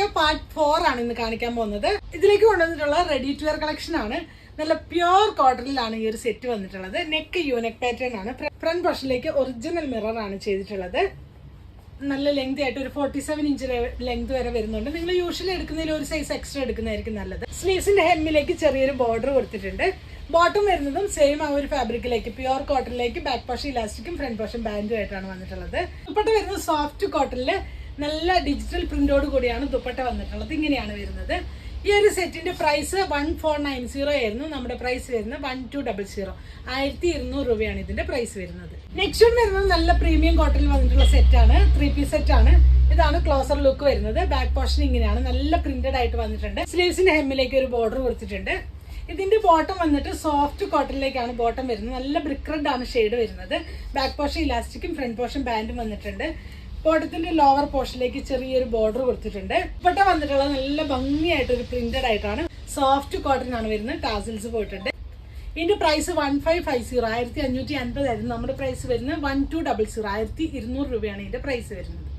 Video part 4 ആണ് ഇന്ന് കാണിക്കാൻ പോകുന്നത്. ഇതിലേക്ക് കൊണ്ടുവന്നിട്ടുള്ള റെഡി ടു വെയർ കളക്ഷൻ ആണ്. നല്ല പ്യോർ കോട്ടണിലാണ് ഈ ഒരു സെറ്റ് വന്നിട്ടുള്ളത്. നെക്ക് യൂനെക്ക് പാറ്റേൺ ആണ്. ഫ്രണ്ട് പോർഷനിലേക്ക് ഒറിജിനൽ മിറർ ആണ് ചെയ്തിട്ടുള്ളത്. നല്ല ലെങ്ത് ആയിട്ട് ഒരു 47 ഇഞ്ച് ലെങ്ത് വരെ വരുന്നുണ്ട്. നിങ്ങൾ യൂഷ്വലി എടുക്കുന്നതിൽ ഒരു സൈസ് എക്സ്ട്രാ എടുക്കുന്നതായിരിക്കും നല്ലത്. സ്ലീവ്സിന്റെ ഹെമ്മിലേക്ക് ചെറിയൊരു ബോർഡർ കൊടുത്തിട്ടുണ്ട്. ബോട്ടം വരുന്നതും സെയിം ആ ഒരു ഫാബ്രിക്കിലേക്ക് പ്യോർ കോട്ടണിലേക്ക് ബാക്ക് പോർഷൻ ഇലാസ്റ്റിക്കും ഫ്രണ്ട് പോർഷൻ ബാൻഡും ആയിട്ടാണ് വന്നിട്ടുള്ളത്. ദുപ്പട്ട വരുന്നത് സോഫ്റ്റ് കോട്ടണില് നല്ല ഡിജിറ്റൽ പ്രിന്റോട് കൂടിയാണ് ദുപ്പട്ട വന്നിട്ടുള്ളത്. ഇങ്ങനെയാണ് വരുന്നത്. ഈ ഒരു സെറ്റിന്റെ പ്രൈസ് 1490 ആയിരുന്നു. നമ്മുടെ പ്രൈസ് വരുന്നത് 1200. 1200 രൂപയാണ് ഇതിന്റെ പ്രൈസ് വരുന്നത്. നെക്സ്റ്റ് വരുന്നത് നല്ല പ്രീമിയം കോട്ടണിൽ വന്നിട്ടുള്ള സെറ്റാണ്. 3 പീസ് സെറ്റ് ആണ്. ഇതാണ് ക്ലോസർ ലുക്ക് വരുന്നത്. ബാക്ക് പോർഷൻ ഇങ്ങനെയാണ് നല്ല പ്രിന്റഡ് ആയിട്ട് വന്നിട്ടുണ്ട്. സ്ലീവ്സിന്റെ ഹെമ്മിലേക്ക് ഒരു ബോർഡർ കൊടുത്തിട്ടുണ്ട്. ഇതിന്റെ ബോട്ടം വന്നിട്ട് സോഫ്റ്റ് കോട്ടണിലേക്കാണ് ബോട്ടം വരുന്നത്. നല്ല ബ്രിക്ക് റെഡ് ആണ് ഷെയ്ഡ് വരുന്നത്. ബാക്ക് പോർഷൻ ഇലാസ്റ്റിക്കും ഫ്രണ്ട് പോർഷൻ ബാൻഡും വന്നിട്ടുണ്ട്. ബോട്ടത്തിന്റെ ലോവർ പോർഷനിലേക്ക് ചെറിയൊരു ബോർഡർ കൊടുത്തിട്ടുണ്ട്. ദുപ്പട്ട വന്നിട്ടുള്ളത് നല്ല ഭംഗിയായിട്ട് ഒരു പ്രിന്റഡ് ആയിട്ടാണ്. സോഫ്റ്റ് കോട്ടൺ ആണ് വരുന്നത്. ടാസിൽസ് പോയിട്ടുണ്ട്. ഇതിന്റെ പ്രൈസ് 1550 1550 ആയിരുന്നു. നമ്മുടെ പ്രൈസ് വരുന്നത് 1200 1200 രൂപയാണ് ഇതിന്റെ പ്രൈസ് വരുന്നത്.